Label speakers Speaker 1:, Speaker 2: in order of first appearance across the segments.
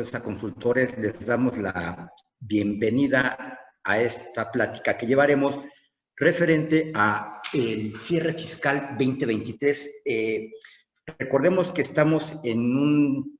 Speaker 1: Asesores a Consultores, les damos la bienvenida a esta plática que llevaremos referente a el cierre fiscal 2023. Recordemos que estamos en un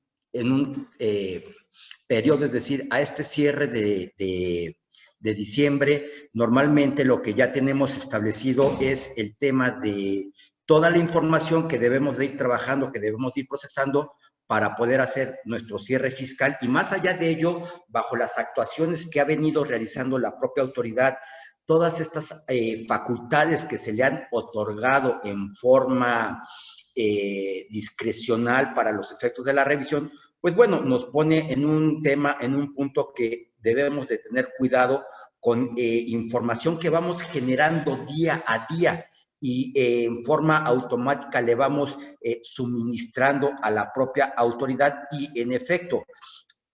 Speaker 1: periodo, es decir, a este cierre de diciembre. Normalmente lo que ya tenemos establecido es el tema de toda la información que debemos de ir trabajando, que debemos de ir procesando para poder hacer nuestro cierre fiscal, y más allá de ello, bajo las actuaciones que ha venido realizando la propia autoridad, todas estas facultades que se le han otorgado en forma discrecional para los efectos de la revisión, pues bueno, nos pone en un tema, en un punto que debemos de tener cuidado con información que vamos generando día a día, y en forma automática le vamos suministrando a la propia autoridad. Y en efecto,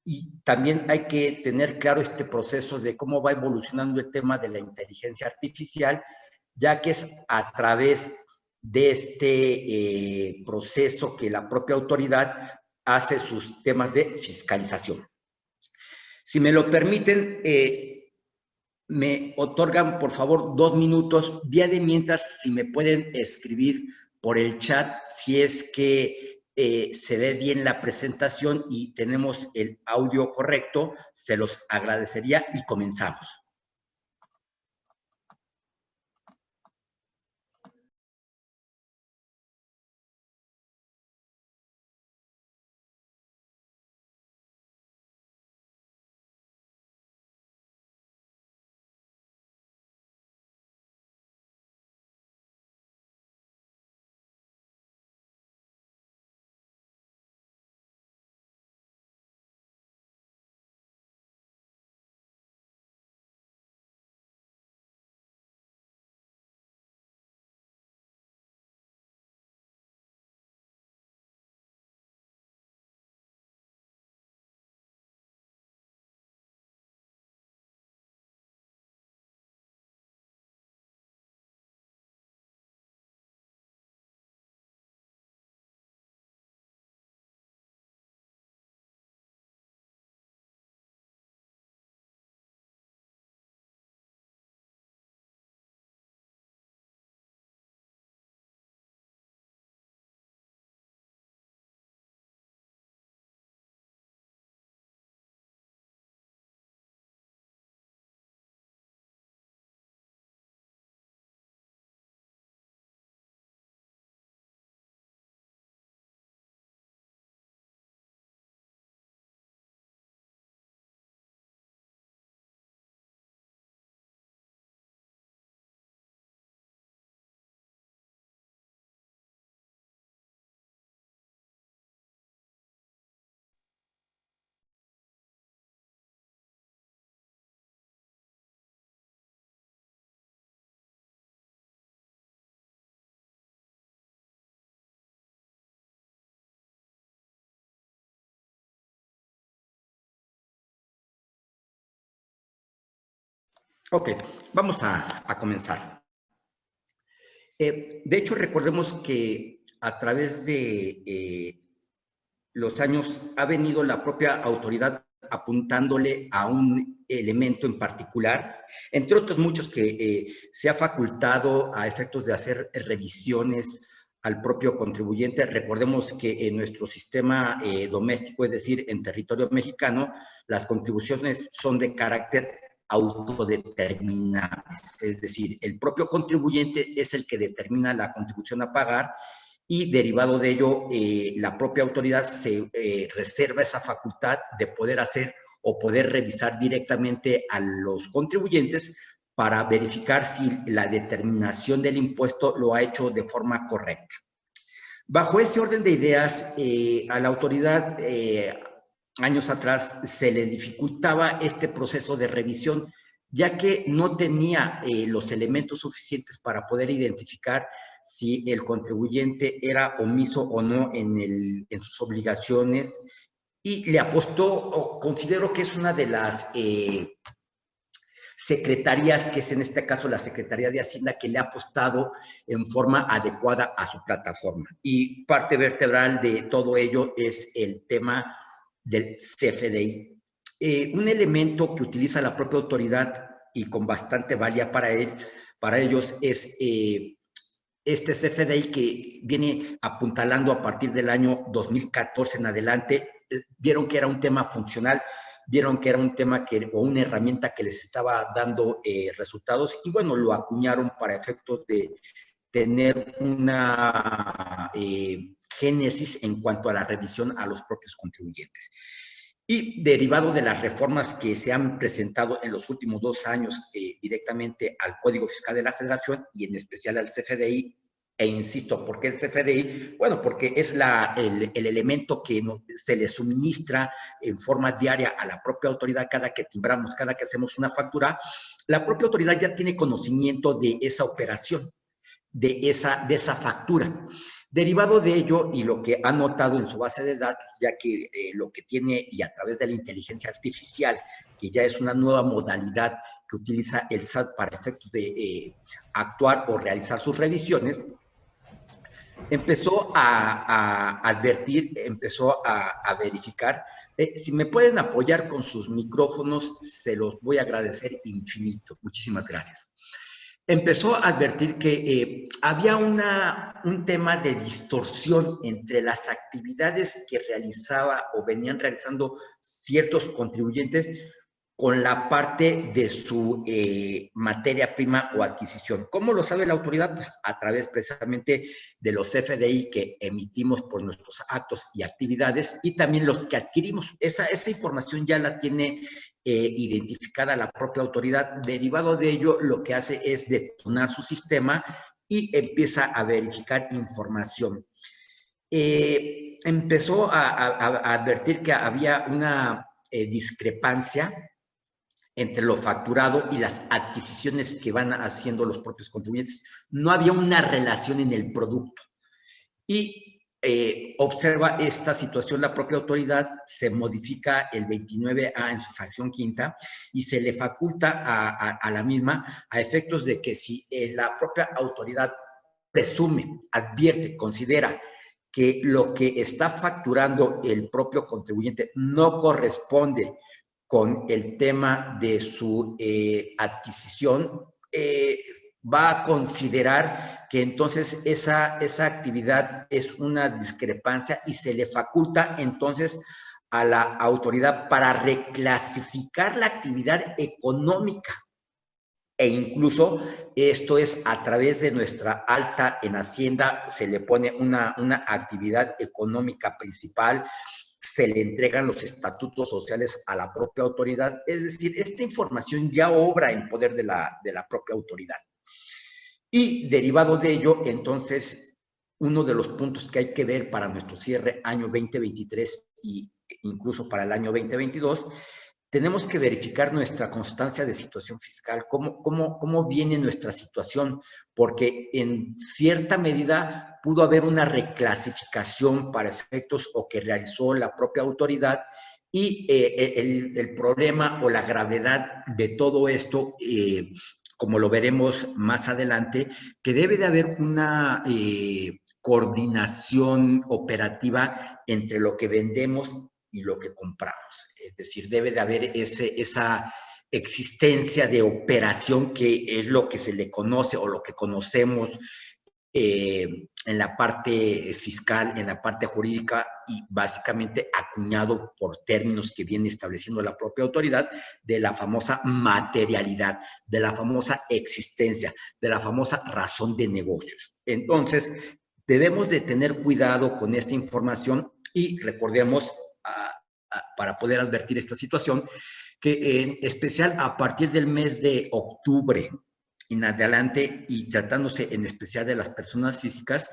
Speaker 1: y también hay que tener claro este proceso de cómo va evolucionando el tema de la inteligencia artificial, ya que es a través de este proceso que la propia autoridad hace sus temas de fiscalización. Si me lo permiten, me otorgan, por favor, 2 minutos. Vía de mientras, si me pueden escribir por el chat, si es que se ve bien la presentación y tenemos el audio correcto, se los agradecería y comenzamos. Ok, vamos a comenzar. De hecho, recordemos que a través de los años ha venido la propia autoridad apuntándole a un elemento en particular, entre otros muchos que se ha facultado a efectos de hacer revisiones al propio contribuyente. Recordemos que en nuestro sistema doméstico, es decir, en territorio mexicano, las contribuciones son de carácter autodeterminables, es decir, el propio contribuyente es el que determina la contribución a pagar, y derivado de ello, la propia autoridad se reserva esa facultad de poder hacer o poder revisar directamente a los contribuyentes para verificar si la determinación del impuesto lo ha hecho de forma correcta. Bajo ese orden de ideas, a la autoridad años atrás se le dificultaba este proceso de revisión, ya que no tenía los elementos suficientes para poder identificar si el contribuyente era omiso o no en sus obligaciones, y le apostó, o considero que es una de las secretarías, que es en este caso la Secretaría de Hacienda, que le ha apostado en forma adecuada a su plataforma. Y parte vertebral de todo ello es el tema del CFDI. Un elemento que utiliza la propia autoridad y con bastante valía para ellos es este CFDI que viene apuntalando a partir del año 2014 en adelante. Vieron que era un tema funcional, vieron que era un tema o una herramienta que les estaba dando resultados y bueno, lo acuñaron para efectos de tener una génesis en cuanto a la revisión a los propios contribuyentes. Y derivado de las reformas que se han presentado en los últimos 2 años directamente al Código Fiscal de la Federación y en especial al CFDI, e insisto, ¿por qué el CFDI? Bueno, porque es el elemento que se le suministra en forma diaria a la propia autoridad cada que timbramos, cada que hacemos una factura. La propia autoridad ya tiene conocimiento de esa operación, de esa factura. Derivado de ello, y lo que ha notado en su base de datos, ya que lo que tiene, y a través de la inteligencia artificial, que ya es una nueva modalidad que utiliza el SAT para efectos de actuar o realizar sus revisiones, empezó a advertir, empezó a verificar. Si me pueden apoyar con sus micrófonos, se los voy a agradecer infinito. Muchísimas gracias. Empezó a advertir que había un tema de distorsión entre las actividades que realizaba o venían realizando ciertos contribuyentes con la parte de su materia prima o adquisición. ¿Cómo lo sabe la autoridad? Pues a través precisamente de los CFDI que emitimos por nuestros actos y actividades y también los que adquirimos. Esa información ya la tiene identificada la propia autoridad. Derivado de ello, lo que hace es detonar su sistema y empieza a verificar información. Empezó a advertir que había una discrepancia entre lo facturado y las adquisiciones que van haciendo los propios contribuyentes. No había una relación en el producto. Y observa esta situación la propia autoridad, se modifica el 29A en su fracción quinta y se le faculta a la misma a efectos de que si la propia autoridad presume, advierte, considera que lo que está facturando el propio contribuyente no corresponde con el tema de su adquisición, va a considerar que entonces esa actividad es una discrepancia y se le faculta entonces a la autoridad para reclasificar la actividad económica. E incluso esto es a través de nuestra alta en Hacienda, se le pone una actividad económica principal, se le entregan los estatutos sociales a la propia autoridad. Es decir, esta información ya obra en poder de la propia autoridad. Y derivado de ello, entonces, uno de los puntos que hay que ver para nuestro cierre año 2023 e incluso para el año 2022, tenemos que verificar nuestra constancia de situación fiscal, cómo viene nuestra situación, porque en cierta medida pudo haber una reclasificación para efectos o que realizó la propia autoridad y el problema o la gravedad de todo esto, como lo veremos más adelante, que debe de haber una coordinación operativa entre lo que vendemos y lo que compramos. Es decir, debe de haber esa existencia de operación que es lo que se le conoce o lo que conocemos en la parte fiscal, en la parte jurídica y básicamente acuñado por términos que viene estableciendo la propia autoridad de la famosa materialidad, de la famosa existencia, de la famosa razón de negocios. Entonces, debemos de tener cuidado con esta información y recordemos, para poder advertir esta situación, que en especial a partir del mes de octubre en adelante y tratándose en especial de las personas físicas,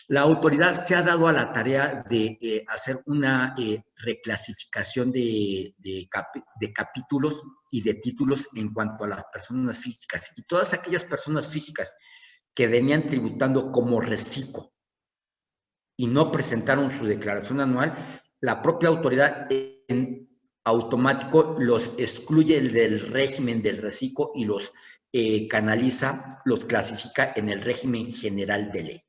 Speaker 1: la autoridad se ha dado a la tarea de hacer una reclasificación de capítulos y de títulos en cuanto a las personas físicas. Y todas aquellas personas físicas que venían tributando como reciclo y no presentaron su declaración anual, la propia autoridad en automático los excluye del régimen del reciclo y los canaliza, los clasifica en el régimen general de ley.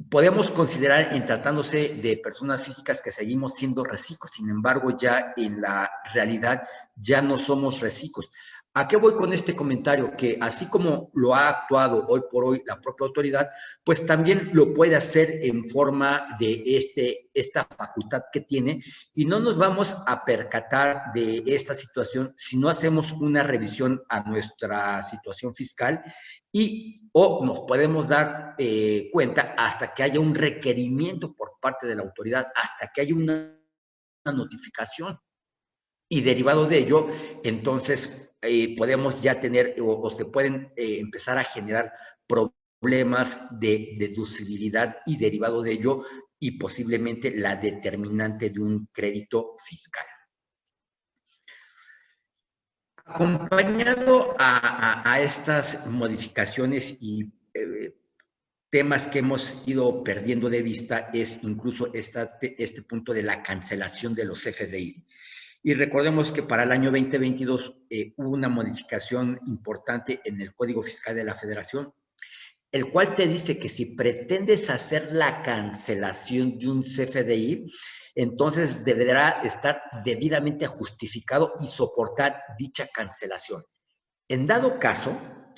Speaker 1: podemos considerar en tratándose de personas físicas que seguimos siendo reciclos, sin embargo, ya en la realidad ya no somos reciclos. ¿A qué voy con este comentario? Que así como lo ha actuado hoy por hoy la propia autoridad, pues también lo puede hacer en forma de esta facultad que tiene, y no nos vamos a percatar de esta situación si no hacemos una revisión a nuestra situación fiscal, y o nos podemos dar cuenta hasta que haya un requerimiento por parte de la autoridad, hasta que haya una notificación. Y derivado de ello, entonces podemos ya tener o se pueden empezar a generar problemas de deducibilidad, y derivado de ello, y posiblemente la determinante de un crédito fiscal. Acompañado a estas modificaciones y temas que hemos ido perdiendo de vista, es incluso este punto de la cancelación de los CFDI. Y recordemos que para el año 2022 hubo una modificación importante en el Código Fiscal de la Federación, el cual te dice que si pretendes hacer la cancelación de un CFDI, entonces deberá estar debidamente justificado y soportar dicha cancelación. En dado caso,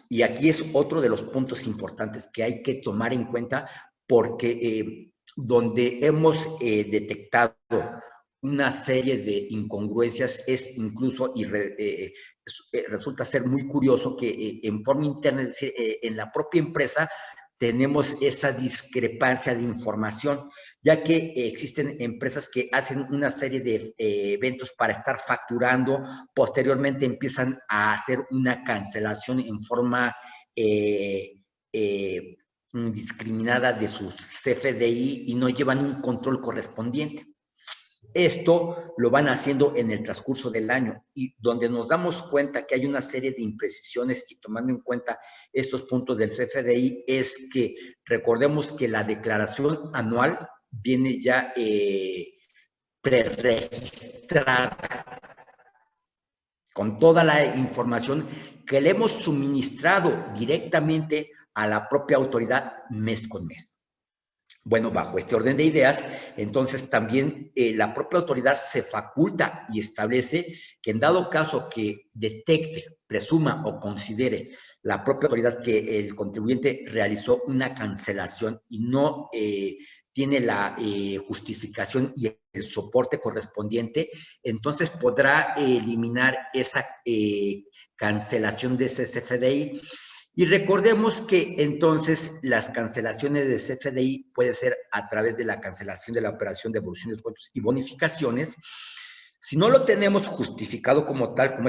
Speaker 1: y aquí es otro de los puntos importantes que hay que tomar en cuenta, porque donde hemos detectado una serie de incongruencias es incluso, y resulta ser muy curioso que en forma interna, es decir, en la propia empresa, tenemos esa discrepancia de información, ya que existen empresas que hacen una serie de eventos para estar facturando, posteriormente empiezan a hacer una cancelación en forma indiscriminada de sus CFDI y no llevan un control correspondiente. Esto lo van haciendo en el transcurso del año, y donde nos damos cuenta que hay una serie de imprecisiones, y tomando en cuenta estos puntos del CFDI, es que recordemos que la declaración anual viene ya preregistrada con toda la información que le hemos suministrado directamente a la propia autoridad mes con mes. Bueno, bajo este orden de ideas, entonces también la propia autoridad se faculta y establece que en dado caso que detecte, presuma o considere la propia autoridad que el contribuyente realizó una cancelación y no tiene la justificación y el soporte correspondiente, entonces podrá eliminar esa cancelación de ese CFDI. Y recordemos que entonces las cancelaciones de CFDI puede ser a través de la cancelación de la operación de devolución de descuentos y bonificaciones. Si no lo tenemos justificado como tal, como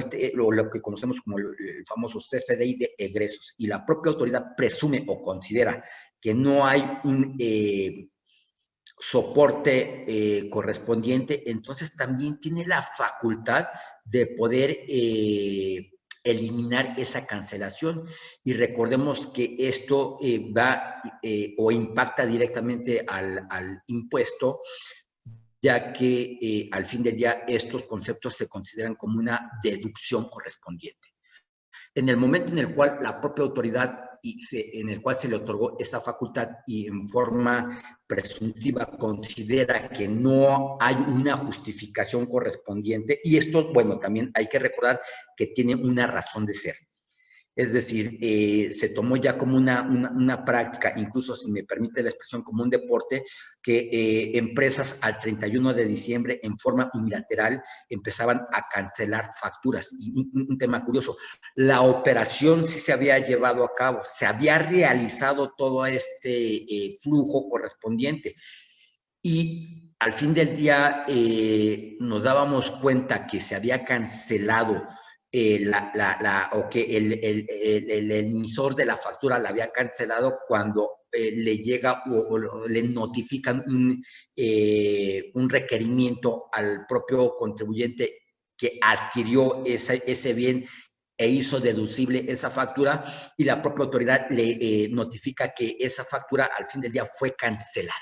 Speaker 1: lo que conocemos como el famoso CFDI de egresos, y la propia autoridad presume o considera que no hay un soporte correspondiente, entonces también tiene la facultad de poder eliminar esa cancelación. Y recordemos que esto va o impacta directamente al impuesto, ya que al fin del día estos conceptos se consideran como una deducción correspondiente. En el momento en el cual la propia autoridad en el cual se le otorgó esa facultad y en forma presuntiva considera que no hay una justificación correspondiente, y esto, bueno, también hay que recordar que tiene una razón de ser. Es decir, se tomó ya como una práctica, incluso si me permite la expresión, como un deporte, que empresas al 31 de diciembre en forma unilateral empezaban a cancelar facturas. Y un tema curioso, la operación sí se había llevado a cabo, se había realizado todo este flujo correspondiente. Y al fin del día nos dábamos cuenta que se había cancelado o que el emisor de la factura la había cancelado cuando le llega o le notifican un requerimiento al propio contribuyente que adquirió ese bien e hizo deducible esa factura, y la propia autoridad le notifica que esa factura al fin del día fue cancelada.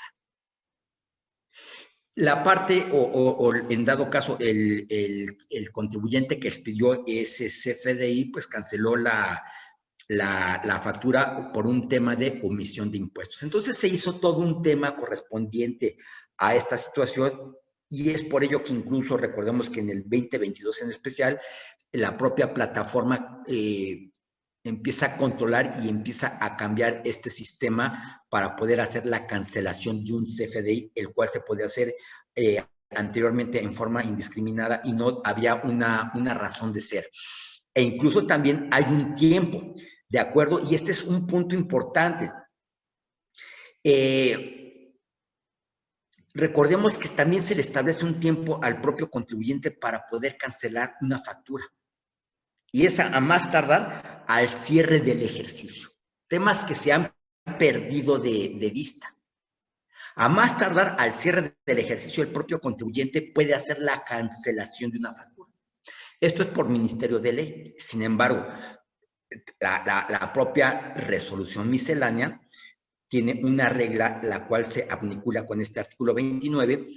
Speaker 1: La parte, o en dado caso, el contribuyente que expidió ese CFDI, pues canceló la la factura por un tema de omisión de impuestos. Entonces se hizo todo un tema correspondiente a esta situación y es por ello que incluso recordemos que en el 2022 en especial, la propia plataforma empieza a controlar y empieza a cambiar este sistema para poder hacer la cancelación de un CFDI, el cual se podía hacer anteriormente en forma indiscriminada y no había una razón de ser. E incluso también hay un tiempo, ¿de acuerdo? Y este es un punto importante. Recordemos que también se le establece un tiempo al propio contribuyente para poder cancelar una factura. Y esa a más tardar al cierre del ejercicio. Temas que se han perdido de vista. A más tardar al cierre del ejercicio, el propio contribuyente puede hacer la cancelación de una factura. Esto es por ministerio de ley. Sin embargo, la propia resolución miscelánea tiene una regla la cual se vincula con este artículo 29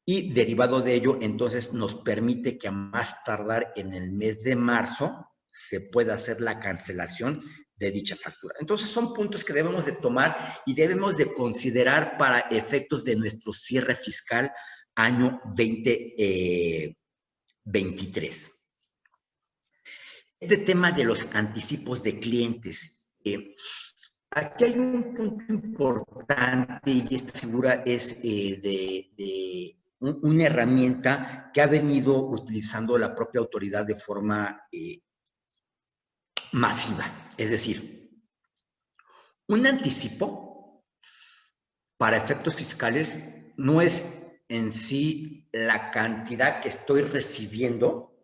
Speaker 1: y derivado de ello, entonces nos permite que a más tardar en el mes de marzo se pueda hacer la cancelación de dicha factura. Entonces son puntos que debemos de tomar y debemos de considerar para efectos de nuestro cierre fiscal año 2023. Este tema de los anticipos de clientes. Aquí hay un punto importante y esta figura es una herramienta que ha venido utilizando la propia autoridad de forma masiva. Es decir, un anticipo para efectos fiscales no es en sí la cantidad que estoy recibiendo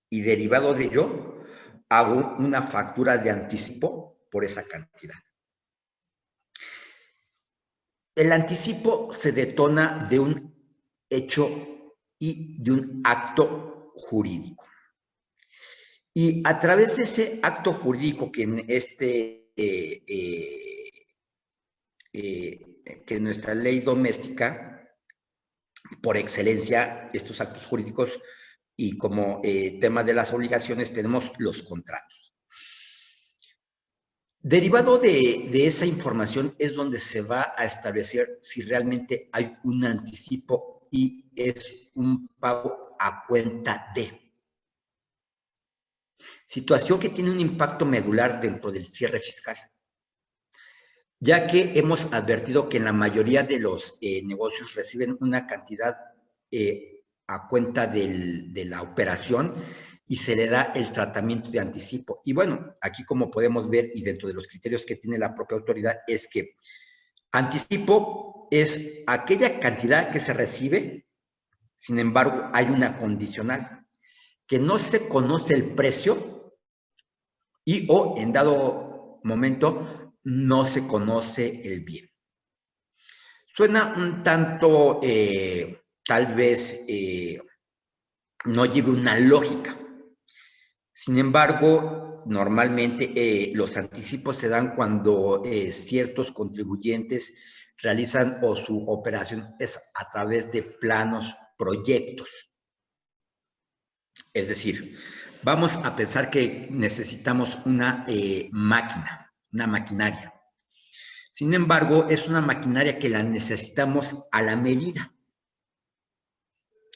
Speaker 1: y derivado de ello hago una factura de anticipo por esa cantidad. El anticipo se detona de un hecho y de un acto jurídico. Y a través de ese acto jurídico que en que nuestra ley doméstica, por excelencia, estos actos jurídicos y como tema de las obligaciones tenemos los contratos. Derivado de esa información es donde se va a establecer si realmente hay un anticipo y es un pago a cuenta de. Situación que tiene un impacto medular dentro del cierre fiscal, ya que hemos advertido que en la mayoría de los negocios reciben una cantidad a cuenta de la operación y se le da el tratamiento de anticipo. Y bueno, aquí como podemos ver y dentro de los criterios que tiene la propia autoridad es que anticipo es aquella cantidad que se recibe, sin embargo hay una condicional, que no se conoce el precio y o en dado momento no se conoce el bien. Suena un tanto, tal vez, no lleve una lógica. Sin embargo, normalmente los anticipos se dan cuando ciertos contribuyentes realizan o su operación es a través de planos, proyectos. Es decir, vamos a pensar que necesitamos una máquina, una maquinaria. Sin embargo, es una maquinaria que la necesitamos a la medida.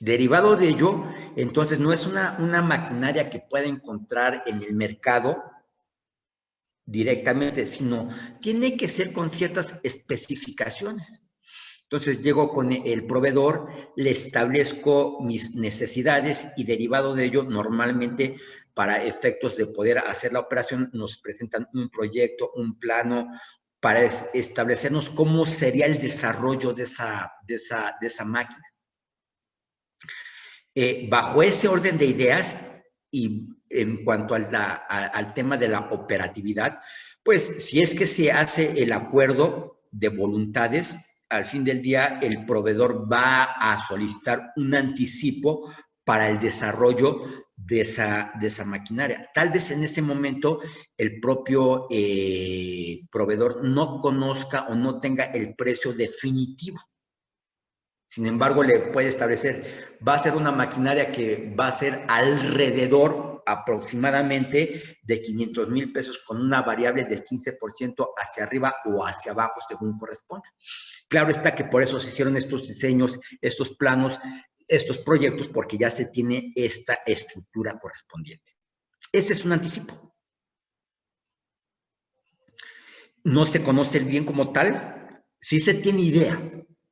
Speaker 1: Derivado de ello, entonces no es una maquinaria que pueda encontrar en el mercado directamente, sino tiene que ser con ciertas especificaciones. Entonces llego con el proveedor, le establezco mis necesidades y derivado de ello, normalmente para efectos de poder hacer la operación, nos presentan un proyecto, un plano para establecernos cómo sería el desarrollo de esa máquina. Bajo ese orden de ideas y en cuanto al tema de la operatividad, pues si es que se hace el acuerdo de voluntades, al fin del día el proveedor va a solicitar un anticipo para el desarrollo de esa maquinaria. Tal vez en ese momento el propio proveedor no conozca o no tenga el precio definitivo. Sin embargo, le puede establecer, va a ser una maquinaria que va a ser alrededor aproximadamente de 500,000 pesos con una variable del 15% hacia arriba o hacia abajo según corresponda. Claro está que por eso se hicieron estos diseños, estos planos, estos proyectos, porque ya se tiene esta estructura correspondiente. Ese es un anticipo. No se conoce el bien como tal, sí se tiene idea,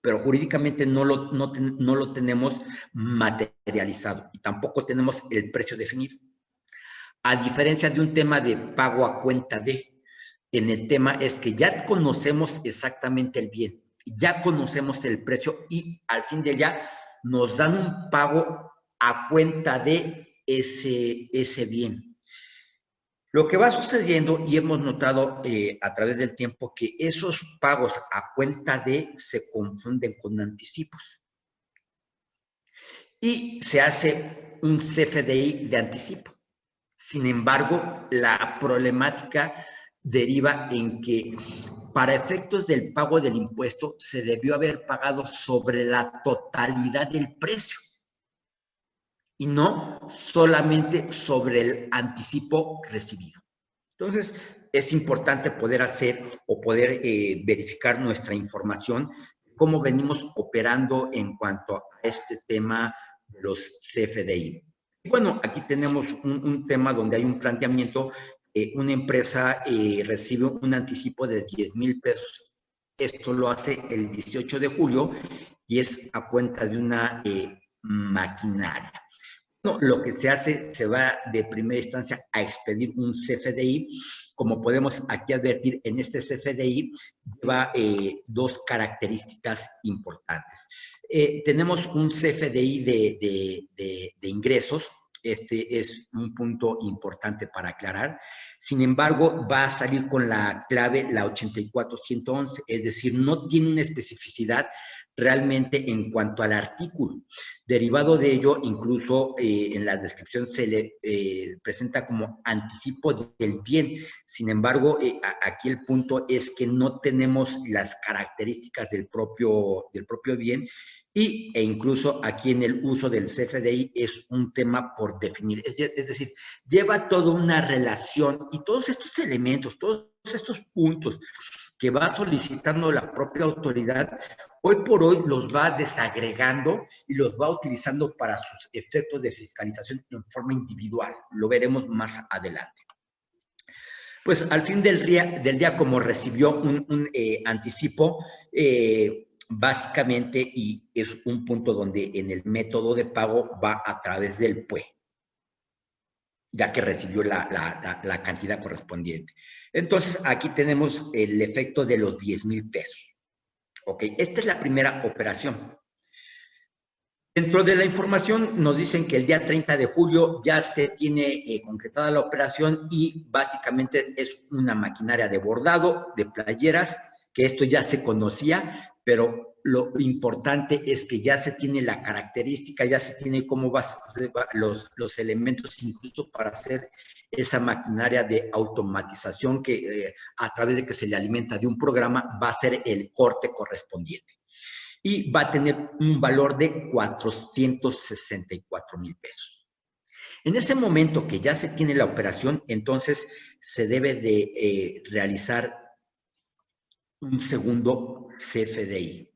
Speaker 1: pero jurídicamente no lo tenemos materializado y tampoco tenemos el precio definido. A diferencia de un tema de pago a cuenta de, en el tema es que ya conocemos exactamente el bien, ya conocemos el precio y al fin de ya nos dan un pago a cuenta de ese bien. Lo que va sucediendo, y hemos notado a través del tiempo, que esos pagos a cuenta de se confunden con anticipos. Y se hace un CFDI de anticipo. Sin embargo, la problemática deriva en que para efectos del pago del impuesto se debió haber pagado sobre la totalidad del precio y no solamente sobre el anticipo recibido. Entonces, es importante poder hacer o poder verificar nuestra información, cómo venimos operando en cuanto a este tema de los CFDI. Y bueno, aquí tenemos un tema donde hay un planteamiento, una empresa recibe un anticipo de 10,000 pesos. Esto lo hace el 18 de julio y es a cuenta de una maquinaria. No, lo que se hace, se va de primera instancia a expedir un CFDI. Como podemos aquí advertir, en este CFDI lleva dos características importantes. Tenemos un CFDI de ingresos. Este es un punto importante para aclarar. Sin embargo, va a salir con la clave la 84111, es decir, no tiene una especificidad realmente en cuanto al artículo. Derivado de ello, incluso en la descripción se le presenta como anticipo del bien. Sin embargo, aquí el punto es que no tenemos las características del propio bien e incluso aquí en el uso del CFDI es un tema por definir. Es decir, lleva toda una relación y todos estos elementos, todos estos puntos que va solicitando la propia autoridad, hoy por hoy los va desagregando y los va utilizando para sus efectos de fiscalización en forma individual. Lo veremos más adelante. Pues al fin del día como recibió un anticipo, básicamente, y es un punto donde en el método de pago va a través del PUE, ya que recibió la cantidad correspondiente. Entonces, aquí tenemos el efecto de los 10,000 pesos. Ok, esta es la primera operación. Dentro de la información nos dicen que el día 30 de julio ya se tiene concretada la operación y básicamente es una maquinaria de bordado, de playeras, que esto ya se conocía, pero lo importante es que ya se tiene la característica, ya se tiene cómo va los elementos incluso para hacer esa maquinaria de automatización que a través de que se le alimenta de un programa va a ser el corte correspondiente. Y va a tener un valor de 464,000 pesos. En ese momento que ya se tiene la operación, entonces se debe de realizar un segundo CFDI.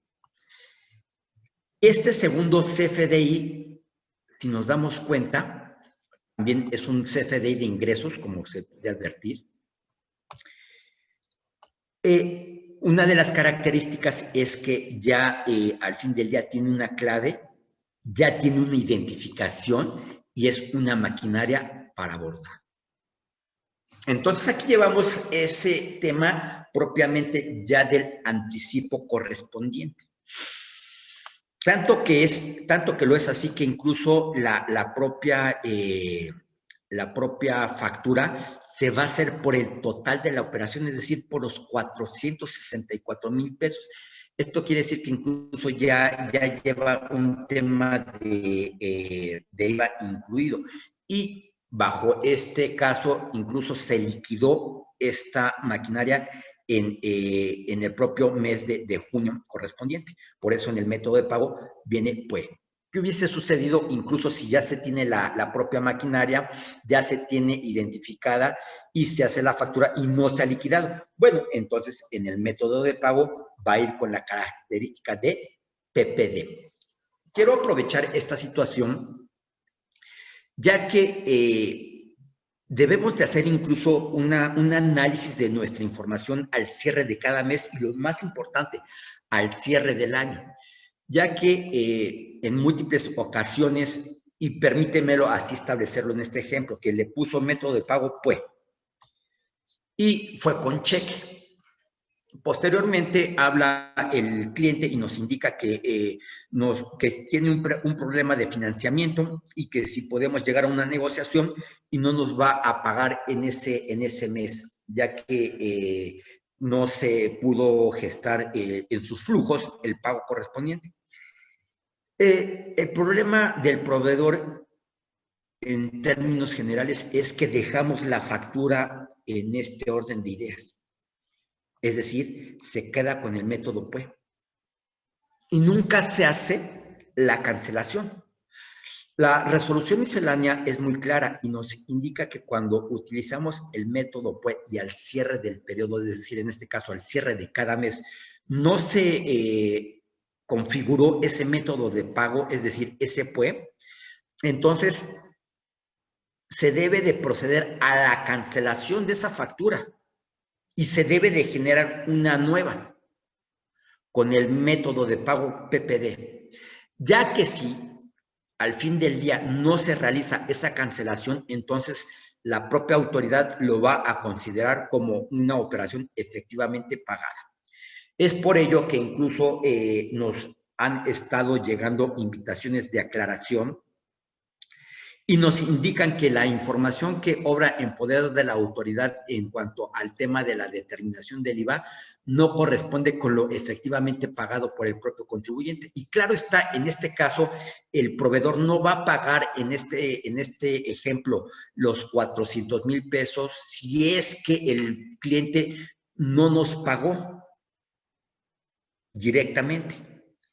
Speaker 1: Este segundo CFDI, si nos damos cuenta, también es un CFDI de ingresos, como se puede advertir. Una de las características es que ya al fin del día tiene una clave, ya tiene una identificación y es una maquinaria para bordar. Entonces aquí llevamos ese tema propiamente ya del anticipo correspondiente. Tanto que lo es así que incluso la propia factura se va a hacer por el total de la operación, es decir, por los 464,000 pesos. Esto quiere decir que incluso ya lleva un tema de IVA incluido. Y bajo este caso, incluso se liquidó esta maquinaria en el propio mes de junio correspondiente. Por eso en el método de pago viene PUE. ¿Qué hubiese sucedido incluso si ya se tiene la propia maquinaria, ya se tiene identificada y se hace la factura y no se ha liquidado? Bueno, entonces en el método de pago va a ir con la característica de PPD. Quiero aprovechar esta situación, ya que debemos de hacer incluso un análisis de nuestra información al cierre de cada mes y lo más importante, al cierre del año, ya que en múltiples ocasiones, y permítemelo así establecerlo en este ejemplo, que le puso método de pago PUE y fue con cheque. Posteriormente habla el cliente y nos indica que tiene un problema de financiamiento y que si podemos llegar a una negociación y no nos va a pagar en ese mes, ya que no se pudo gestar en sus flujos el pago correspondiente. El problema del proveedor en términos generales es que dejamos la factura en este orden de ideas. Es decir, se queda con el método PUE. Y nunca se hace la cancelación. La resolución miscelánea es muy clara y nos indica que cuando utilizamos el método PUE y al cierre del periodo, es decir, en este caso al cierre de cada mes, no se configuró ese método de pago, es decir, ese PUE, entonces se debe de proceder a la cancelación de esa factura y se debe de generar una nueva con el método de pago PPD, ya que si al fin del día no se realiza esa cancelación, entonces la propia autoridad lo va a considerar como una operación efectivamente pagada. Es por ello que incluso nos han estado llegando invitaciones de aclaración y nos indican que la información que obra en poder de la autoridad en cuanto al tema de la determinación del IVA no corresponde con lo efectivamente pagado por el propio contribuyente. Y claro está, en este caso, el proveedor no va a pagar en este ejemplo los 400,000 pesos si es que el cliente no nos pagó directamente,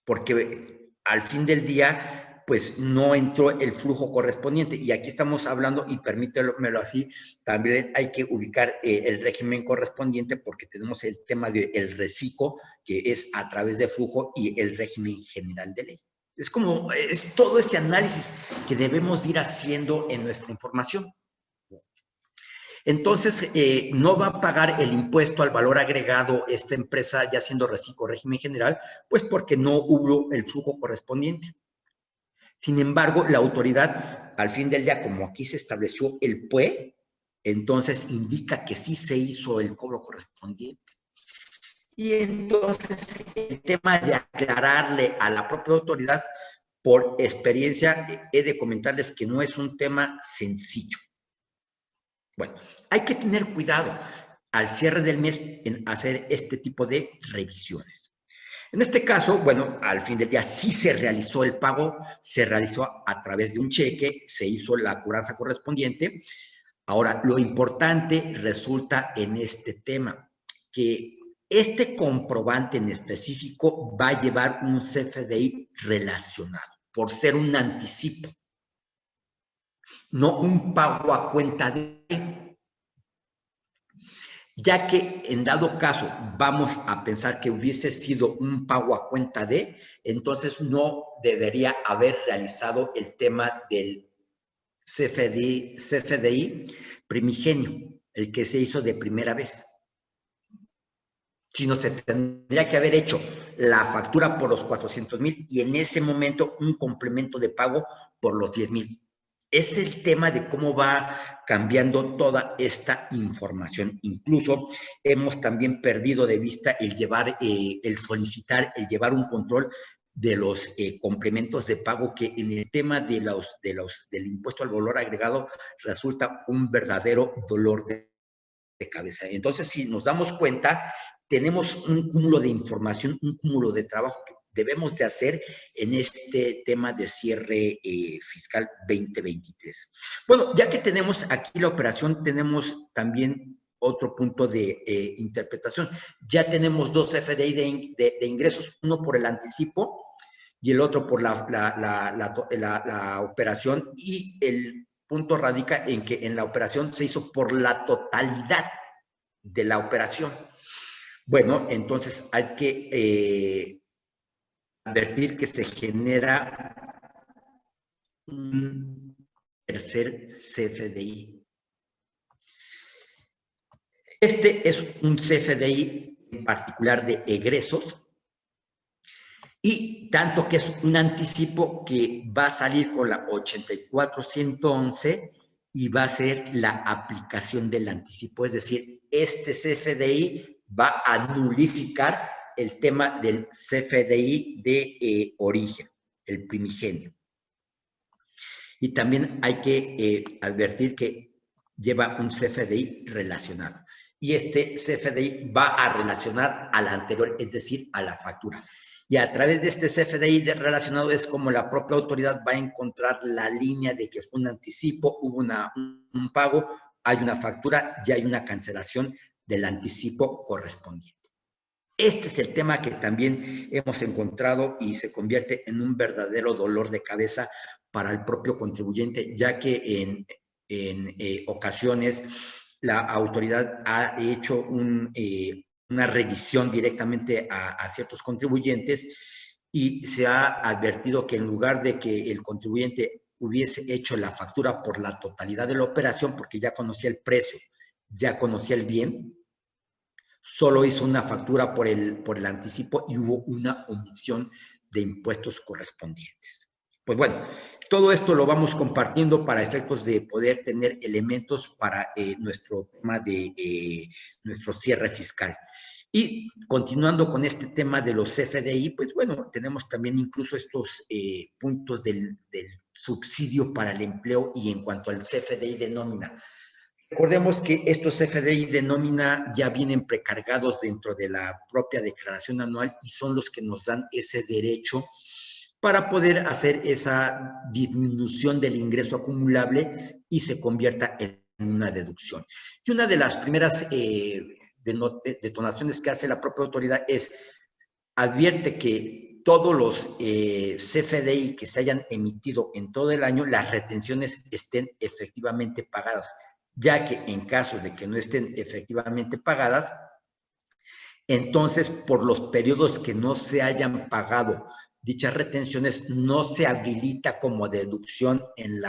Speaker 1: porque al fin del día pues no entró el flujo correspondiente. Y aquí estamos hablando, y permítemelo así, también hay que ubicar el régimen correspondiente porque tenemos el tema del reciclo, que es a través de flujo, y el régimen general de ley. Es todo ese análisis que debemos ir haciendo en nuestra información. Entonces, no va a pagar el impuesto al valor agregado esta empresa, ya siendo reciclo régimen general, pues porque no hubo el flujo correspondiente. Sin embargo, la autoridad, al fin del día, como aquí se estableció el PUE, entonces indica que sí se hizo el cobro correspondiente. Y entonces el tema de aclararle a la propia autoridad, por experiencia, he de comentarles que no es un tema sencillo. Bueno, hay que tener cuidado al cierre del mes en hacer este tipo de revisiones. En este caso, bueno, al fin del día sí se realizó el pago, se realizó a través de un cheque, se hizo la cobranza correspondiente. Ahora, lo importante resulta en este tema, que este comprobante en específico va a llevar un CFDI relacionado, por ser un anticipo, no un pago a cuenta de, ya que en dado caso vamos a pensar que hubiese sido un pago a cuenta de, entonces no debería haber realizado el tema del CFDI primigenio, el que se hizo de primera vez, sino se tendría que haber hecho la factura por los 400,000 y en ese momento un complemento de pago por los 10,000. Es el tema de cómo va cambiando toda esta información. Incluso hemos también perdido de vista el llevar, el solicitar, el llevar un control de los complementos de pago, que en el tema del impuesto al valor agregado resulta un verdadero dolor de cabeza. Entonces, si nos damos cuenta, tenemos un cúmulo de información, un cúmulo de trabajo que debemos de hacer en este tema de cierre fiscal 2023. Bueno, ya que tenemos aquí la operación, tenemos también otro punto de interpretación. Ya tenemos dos CFDI de ingresos, uno por el anticipo y el otro por la operación, y el punto radica en que en la operación se hizo por la totalidad de la operación. Bueno, entonces hay que advertir que se genera un tercer CFDI. Este es un CFDI en particular de egresos, y tanto que es un anticipo que va a salir con la 84-111 y va a ser la aplicación del anticipo. Es decir, este CFDI va a nulificar el tema del CFDI de origen, el primigenio. Y también hay que advertir que lleva un CFDI relacionado. Y este CFDI va a relacionar a la anterior, es decir, a la factura. Y a través de este CFDI relacionado es como la propia autoridad va a encontrar la línea de que fue un anticipo, hubo un pago, hay una factura y hay una cancelación del anticipo correspondiente. Este es el tema que también hemos encontrado y se convierte en un verdadero dolor de cabeza para el propio contribuyente, ya que en ocasiones la autoridad ha hecho una revisión directamente a ciertos contribuyentes y se ha advertido que en lugar de que el contribuyente hubiese hecho la factura por la totalidad de la operación, porque ya conocía el precio, ya conocía el bien, solo hizo una factura por el anticipo y hubo una omisión de impuestos correspondientes. Pues bueno, todo esto lo vamos compartiendo para efectos de poder tener elementos para nuestro tema de nuestro cierre fiscal. Y continuando con este tema de los CFDI, pues bueno, tenemos también incluso estos puntos del subsidio para el empleo y en cuanto al CFDI de nómina. Recordemos que estos CFDI de nómina ya vienen precargados dentro de la propia declaración anual y son los que nos dan ese derecho para poder hacer esa disminución del ingreso acumulable y se convierta en una deducción. Y una de las primeras detonaciones que hace la propia autoridad es, advierte que todos los CFDI que se hayan emitido en todo el año, las retenciones estén efectivamente pagadas, ya que en caso de que no estén efectivamente pagadas, entonces por los periodos que no se hayan pagado dichas retenciones, no se habilita como deducción en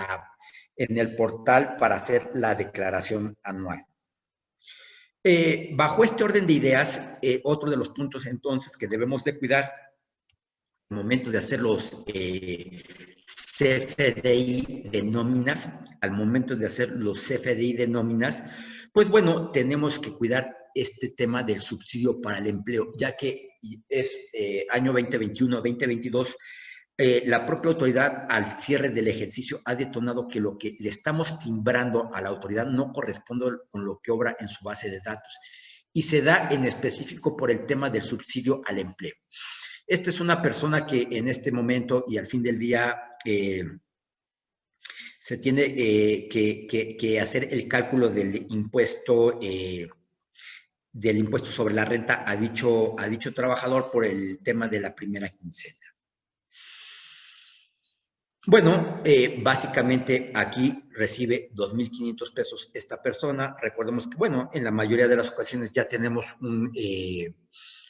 Speaker 1: el portal para hacer la declaración anual. Bajo este orden de ideas, otro de los puntos entonces que debemos de cuidar al momento de hacer los CFDI de nóminas, al momento de hacer los CFDI de nóminas, pues bueno, tenemos que cuidar este tema del subsidio para el empleo, ya que es año 2021-2022, la propia autoridad al cierre del ejercicio ha detonado que lo que le estamos timbrando a la autoridad no corresponde con lo que obra en su base de datos y se da en específico por el tema del subsidio al empleo. Esta es una persona que en este momento y al fin del día se tiene que hacer el cálculo del impuesto sobre la renta a dicho trabajador por el tema de la primera quincena. Bueno, básicamente aquí recibe 2,500 pesos esta persona. Recordemos que, bueno, en la mayoría de las ocasiones ya tenemos un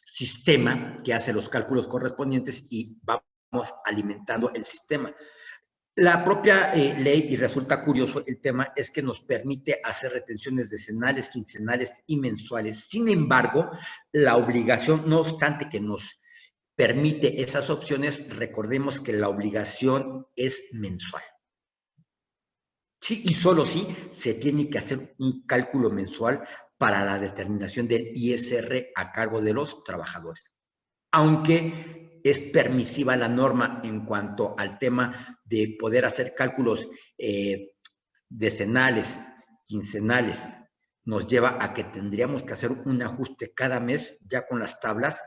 Speaker 1: sistema que hace los cálculos correspondientes y vamos alimentando el sistema. La propia ley, y resulta curioso el tema, es que nos permite hacer retenciones decenales, quincenales y mensuales. Sin embargo, la obligación, no obstante que nos permite esas opciones, recordemos que la obligación es mensual. Sí, y solo sí se tiene que hacer un cálculo mensual para la determinación del ISR a cargo de los trabajadores. Aunque es permisiva la norma en cuanto al tema de poder hacer cálculos decenales, quincenales, nos lleva a que tendríamos que hacer un ajuste cada mes ya con las tablas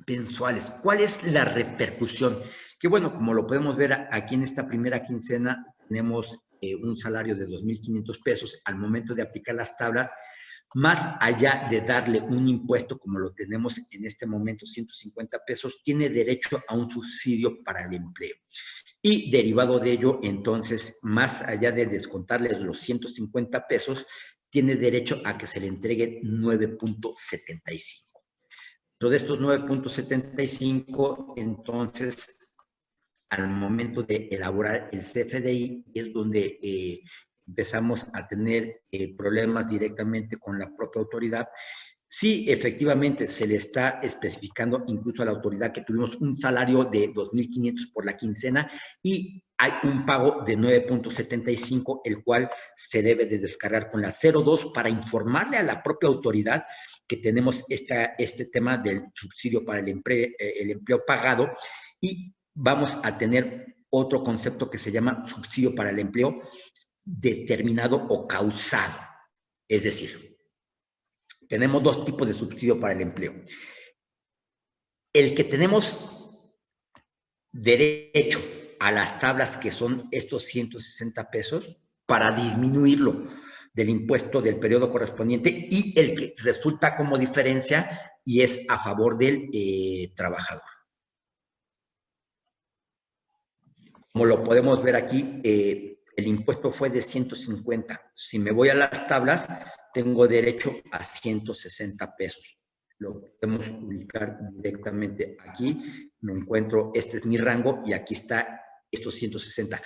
Speaker 1: mensuales. ¿Cuál es la repercusión? Que bueno, como lo podemos ver aquí en esta primera quincena, tenemos un salario de 2,500 pesos, al momento de aplicar las tablas, más allá de darle un impuesto como lo tenemos en este momento, 150 pesos, tiene derecho a un subsidio para el empleo. Y derivado de ello, entonces, más allá de descontarle los 150 pesos, tiene derecho a que se le entreguen 9.75. Dentro de estos 9.75, entonces, al momento de elaborar el CFDI, es donde empezamos a tener problemas directamente con la propia autoridad. Sí, efectivamente, se le está especificando incluso a la autoridad que tuvimos un salario de 2,500 por la quincena y hay un pago de 9.75, el cual se debe de descargar con la 02 para informarle a la propia autoridad que tenemos este tema del subsidio para el empleo pagado, y vamos a tener otro concepto que se llama subsidio para el empleo determinado o causado. Es decir, tenemos dos tipos de subsidio para el empleo. El que tenemos derecho a las tablas, que son estos 160 pesos, para disminuirlo del impuesto del periodo correspondiente, y el que resulta como diferencia y es a favor del trabajador. Como lo podemos ver aquí, el impuesto fue de 150. Si me voy a las tablas, tengo derecho a 160 pesos. Lo podemos ubicar directamente aquí. Me encuentro, este es mi rango y aquí está estos 160.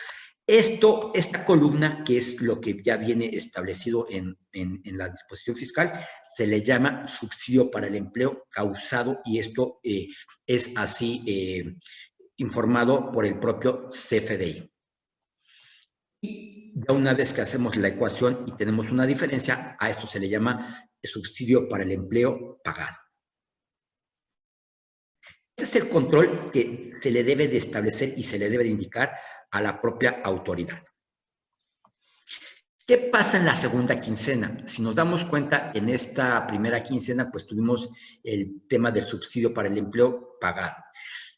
Speaker 1: Esta columna, que es lo que ya viene establecido en la disposición fiscal, se le llama subsidio para el empleo causado, y esto es así informado por el propio CFDI. Y ya una vez que hacemos la ecuación y tenemos una diferencia, a esto se le llama subsidio para el empleo pagado. Este es el control que se le debe de establecer y se le debe de indicar a la propia autoridad. ¿Qué pasa en la segunda quincena? Si nos damos cuenta, en esta primera quincena, pues tuvimos el tema del subsidio para el empleo pagado.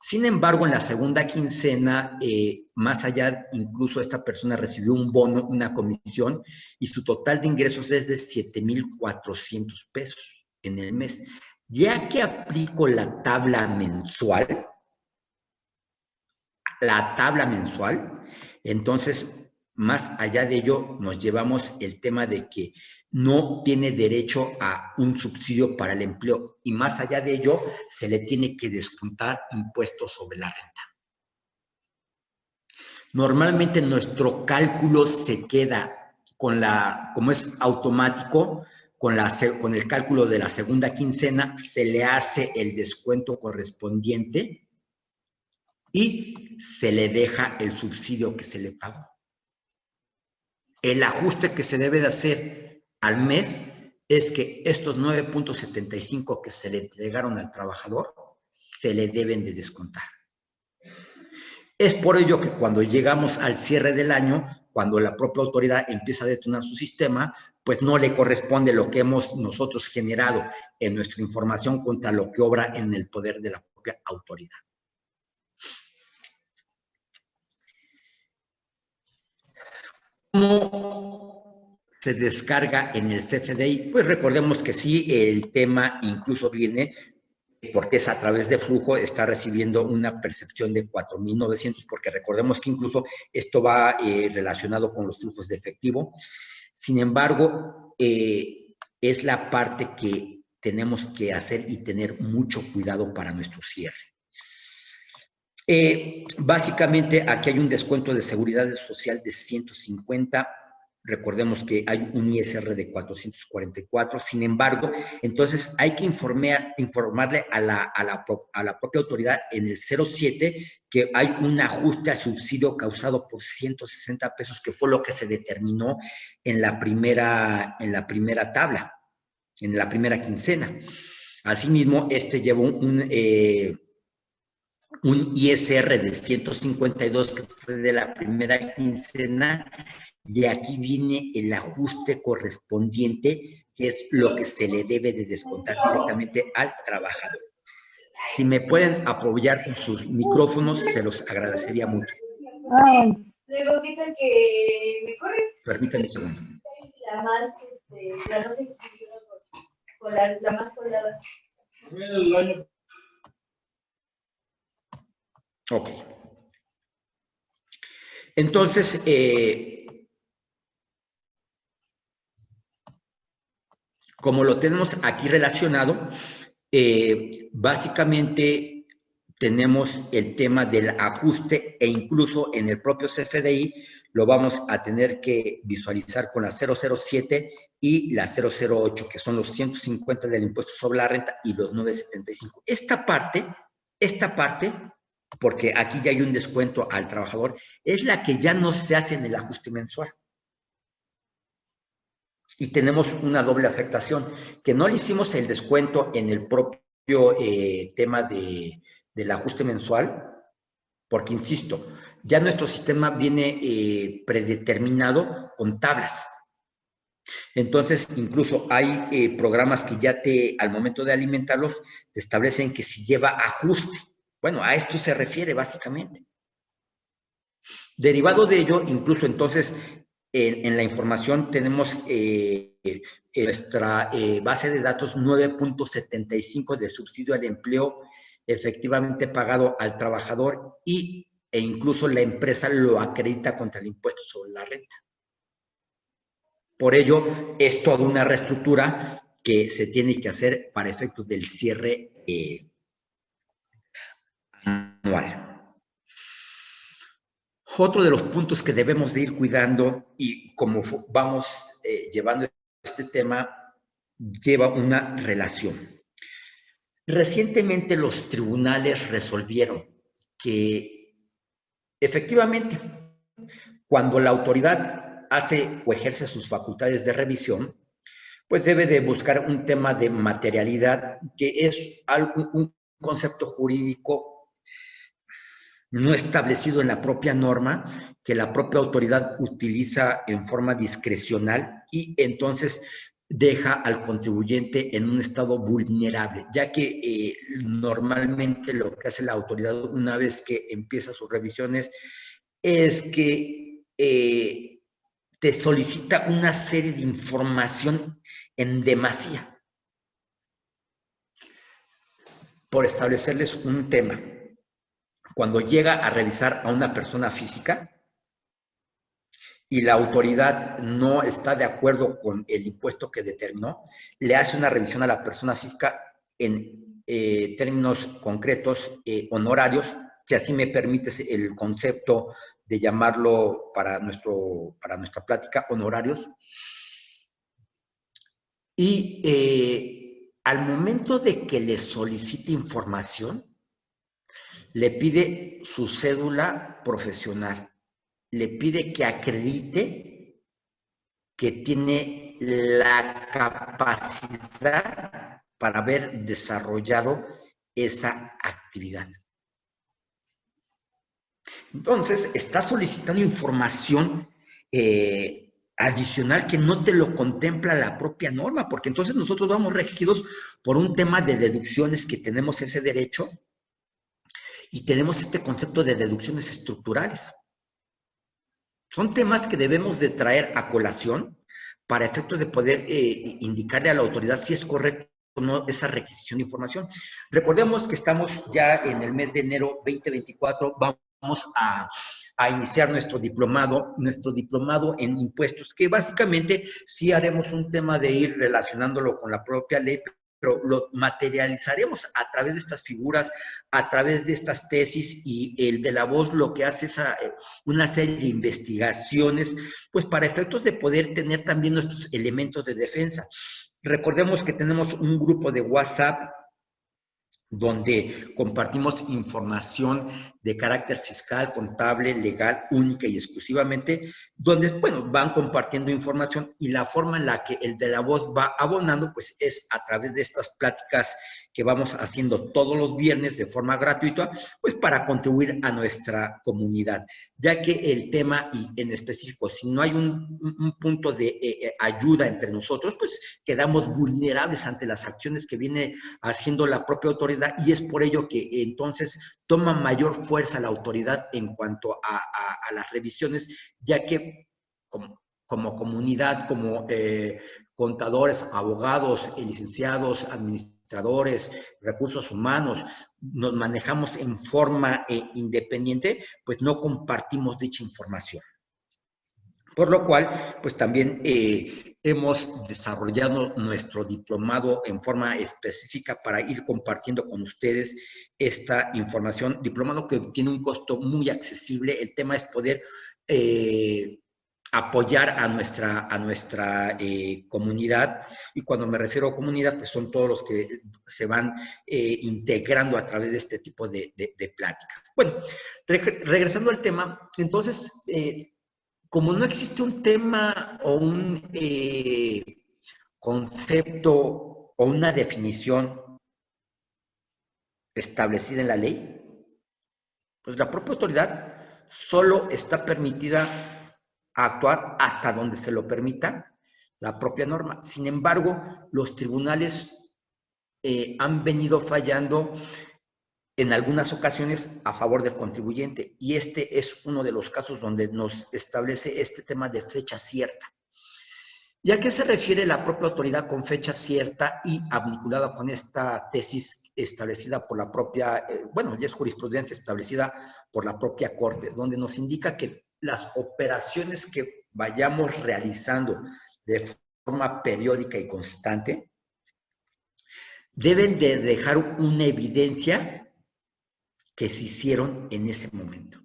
Speaker 1: Sin embargo, en la segunda quincena, más allá, incluso esta persona recibió un bono, una comisión, y su total de ingresos es de 7,400 pesos en el mes. Ya que aplico la tabla mensual, entonces, más allá de ello, nos llevamos el tema de que no tiene derecho a un subsidio para el empleo, y más allá de ello, se le tiene que descontar impuestos sobre la renta. Normalmente nuestro cálculo se queda como es automático, con el cálculo de la segunda quincena, se le hace el descuento correspondiente y se le deja el subsidio que se le pagó. El ajuste que se debe de hacer al mes es que estos 9.75 que se le entregaron al trabajador se le deben de descontar. Es por ello que cuando llegamos al cierre del año, cuando la propia autoridad empieza a detonar su sistema, pues no le corresponde lo que hemos nosotros generado en nuestra información contra lo que obra en el poder de la propia autoridad. ¿Cómo se descarga en el CFDI? Pues recordemos que sí, el tema incluso viene porque es a través de flujo, está recibiendo una percepción de 4,900, porque recordemos que incluso esto va relacionado con los flujos de efectivo. Sin embargo, es la parte que tenemos que hacer y tener mucho cuidado para nuestro cierre. Básicamente, aquí hay un descuento de seguridad social de 150. Recordemos que hay un ISR de 444. Sin embargo, entonces hay que informarle a la propia autoridad en el 07 que hay un ajuste al subsidio causado por 160 pesos, que fue lo que se determinó en la primera tabla, en la primera quincena. Asimismo, llevó un ISR de 152 que fue de la primera quincena, y aquí viene el ajuste correspondiente, que es lo que se le debe de descontar directamente al trabajador. Si me pueden apoyar con sus micrófonos, se los agradecería mucho.
Speaker 2: Luego, ¿qué tal que me corre?
Speaker 1: Permítame un segundo.
Speaker 2: La más, la más exhibida por la más colada.
Speaker 3: El año.
Speaker 1: Ok. Entonces, como lo tenemos aquí relacionado, básicamente tenemos el tema del ajuste e incluso en el propio CFDI lo vamos a tener que visualizar con la 007 y la 008, que son los 150 del impuesto sobre la renta y los 975. Esta parte, porque aquí ya hay un descuento al trabajador, es la que ya no se hace en el ajuste mensual. Y tenemos una doble afectación, que no le hicimos el descuento en el propio tema del ajuste mensual, porque, insisto, ya nuestro sistema viene predeterminado con tablas. Entonces, incluso hay programas que ya al momento de alimentarlos, te establecen que si lleva ajuste. Bueno, a esto se refiere básicamente. Derivado de ello, incluso entonces, en la información tenemos nuestra base de datos 9.75 de subsidio al empleo efectivamente pagado al trabajador e incluso la empresa lo acredita contra el impuesto sobre la renta. Por ello, es toda una reestructura que se tiene que hacer para efectos del cierre anual. Otro de los puntos que debemos de ir cuidando y como vamos llevando este tema, lleva una relación. Recientemente los tribunales resolvieron que efectivamente cuando la autoridad hace o ejerce sus facultades de revisión, pues debe de buscar un tema de materialidad que es un concepto jurídico no establecido en la propia norma, que la propia autoridad utiliza en forma discrecional y entonces deja al contribuyente en un estado vulnerable, ya que normalmente lo que hace la autoridad una vez que empieza sus revisiones es que te solicita una serie de información en demasía. Por establecerles un tema, cuando llega a revisar a una persona física y la autoridad no está de acuerdo con el impuesto que determinó, le hace una revisión a la persona física en términos concretos, honorarios, si así me permites el concepto de llamarlo para nuestra plática, honorarios. Y al momento de que le solicite información, le pide su cédula profesional, le pide que acredite que tiene la capacidad para haber desarrollado esa actividad. Entonces, está solicitando información adicional que no te lo contempla la propia norma, porque entonces nosotros vamos regidos por un tema de deducciones que tenemos ese derecho y tenemos este concepto de deducciones estructurales. Son temas que debemos de traer a colación para efectos de poder indicarle a la autoridad si es correcto o no esa requisición de información. Recordemos que estamos ya en el mes de enero 2024, vamos a iniciar nuestro diplomado en impuestos, que básicamente sí haremos un tema de ir relacionándolo con la propia ley, pero lo materializaremos a través de estas figuras, a través de estas tesis, y el de la voz lo que hace es una serie de investigaciones, pues para efectos de poder tener también nuestros elementos de defensa. Recordemos que tenemos un grupo de WhatsApp donde compartimos información de carácter fiscal, contable, legal, única y exclusivamente, donde, bueno, van compartiendo información y la forma en la que el de la voz va abonando, pues es a través de estas pláticas que vamos haciendo todos los viernes de forma gratuita, pues para contribuir a nuestra comunidad, ya que el tema y en específico, si no hay un punto de ayuda entre nosotros, pues quedamos vulnerables ante las acciones que viene haciendo la propia autoridad, y es por ello que entonces toma mayor fuerza la autoridad en cuanto a las revisiones, ya que como comunidad, como contadores, abogados, licenciados, administradores, recursos humanos, nos manejamos en forma independiente, pues no compartimos dicha información. Por lo cual, pues también hemos desarrollado nuestro diplomado en forma específica para ir compartiendo con ustedes esta información. Diplomado que tiene un costo muy accesible. El tema es poder apoyar a nuestra comunidad, y cuando me refiero a comunidad, pues son todos los que se van integrando a través de este tipo de pláticas. Bueno, regresando al tema, entonces, como no existe un tema o un concepto o una definición establecida en la ley, pues la propia autoridad solo está permitida a actuar hasta donde se lo permita la propia norma. Sin embargo, los tribunales han venido fallando en algunas ocasiones a favor del contribuyente, y este es uno de los casos donde nos establece este tema de fecha cierta. ¿Y a qué se refiere la propia autoridad con fecha cierta y vinculada con esta tesis establecida por la propia, bueno, ya es jurisprudencia establecida por la propia Corte, donde nos indica que las operaciones que vayamos realizando de forma periódica y constante deben de dejar una evidencia que se hicieron en ese momento.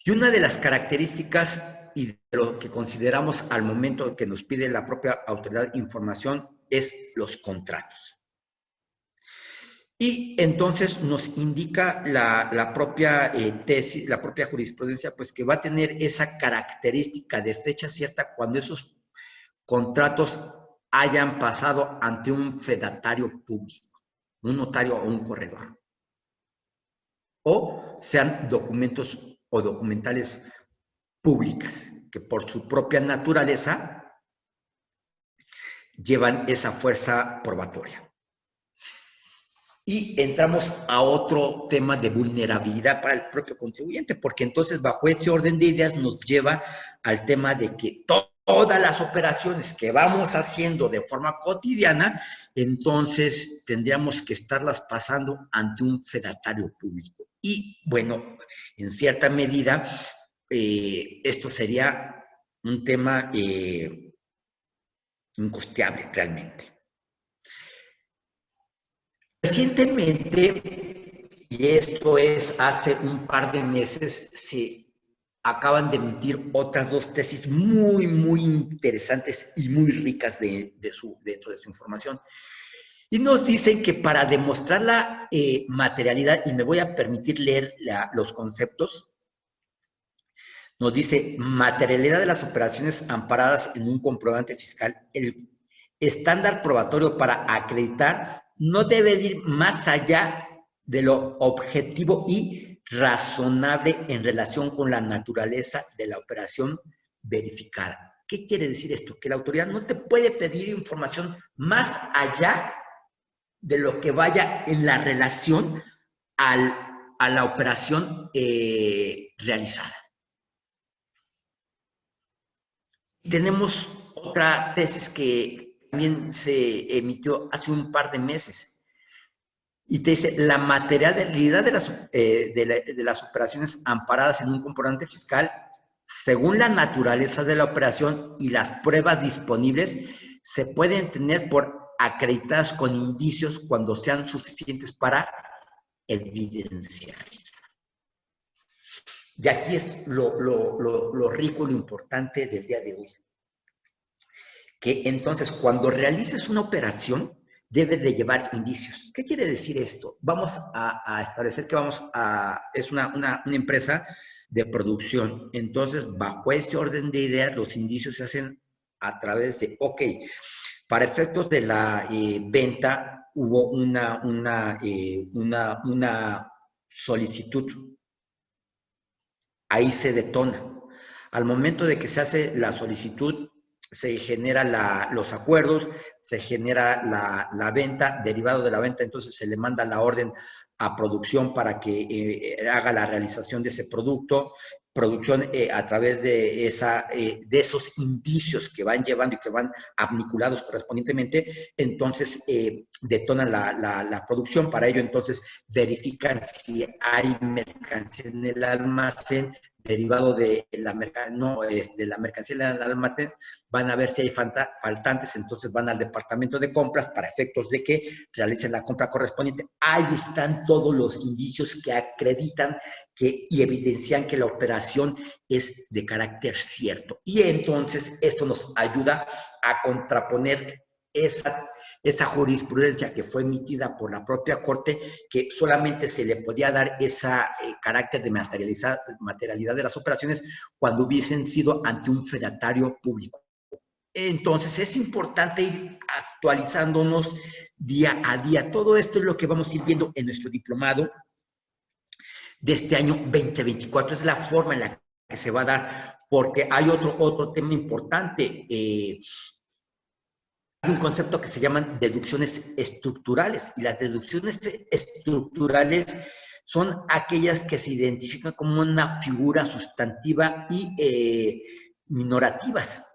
Speaker 1: Y una de las características y de lo que consideramos al momento que nos pide la propia autoridad de información es los contratos. Y entonces nos indica la propia tesis, la propia jurisprudencia, pues que va a tener esa característica de fecha cierta cuando esos contratos hayan pasado ante un fedatario público, un notario o un corredor, o sean documentos o documentales públicas, que por su propia naturaleza llevan esa fuerza probatoria. Y entramos a otro tema de vulnerabilidad para el propio contribuyente, porque entonces bajo este orden de ideas nos lleva al tema de que todas las operaciones que vamos haciendo de forma cotidiana, entonces tendríamos que estarlas pasando ante un fedatario público. Y bueno, en cierta medida, esto sería un tema incosteable realmente. Recientemente, y esto es hace un par de meses, se acaban de emitir otras dos tesis muy, muy interesantes y muy ricas dentro de su información. Y nos dicen que para demostrar la materialidad, y me voy a permitir leer los conceptos, nos dice: materialidad de las operaciones amparadas en un comprobante fiscal. El estándar probatorio para acreditar no debe ir más allá de lo objetivo y razonable en relación con la naturaleza de la operación verificada. ¿Qué quiere decir esto? Que la autoridad no te puede pedir información más allá de lo que vaya en la relación a la operación realizada. Tenemos otra tesis que también se emitió hace un par de meses, y te dice: la materialidad de las operaciones amparadas en un comprobante fiscal, según la naturaleza de la operación y las pruebas disponibles, se pueden tener por acreditadas con indicios cuando sean suficientes para evidenciar. Y aquí es lo rico y lo importante del día de hoy. Que entonces, cuando realices una operación, debes de llevar indicios. ¿Qué quiere decir esto? Vamos a establecer que es una empresa de producción. Entonces, bajo ese orden de ideas, los indicios se hacen a través de, ok, Para efectos de la venta, hubo una solicitud. Ahí se detona. Al momento de que se hace la solicitud, se genera los acuerdos, se genera la venta, derivado de la venta, entonces se le manda la orden a producción para que haga la realización de ese producto, producción a través de esos indicios que van llevando y que van vinculados correspondientemente, entonces detonan la producción. Para ello, entonces, verifican si hay mercancía en el almacén, derivado de la mercancía en el almacén, van a ver si hay faltantes, entonces van al departamento de compras para efectos de que realicen la compra correspondiente. Ahí están todos los indicios que acreditan y evidencian que la operación es de carácter cierto. Y entonces esto nos ayuda a contraponer esa jurisprudencia que fue emitida por la propia Corte, que solamente se le podía dar ese carácter de materialidad de las operaciones cuando hubiesen sido ante un fedatario público. Entonces, es importante ir actualizándonos día a día. Todo esto es lo que vamos a ir viendo en nuestro diplomado de este año 2024. Es la forma en la que se va a dar, porque hay otro tema importante. Hay un concepto que se llaman deducciones estructurales, y las deducciones estructurales son aquellas que se identifican como una figura sustantiva y minorativas,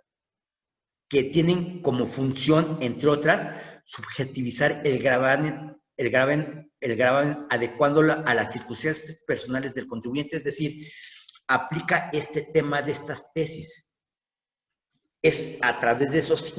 Speaker 1: que tienen como función, entre otras, subjetivizar el gravamen adecuándolo a las circunstancias personales del contribuyente. Es decir, aplica este tema de estas tesis. Es a través de esos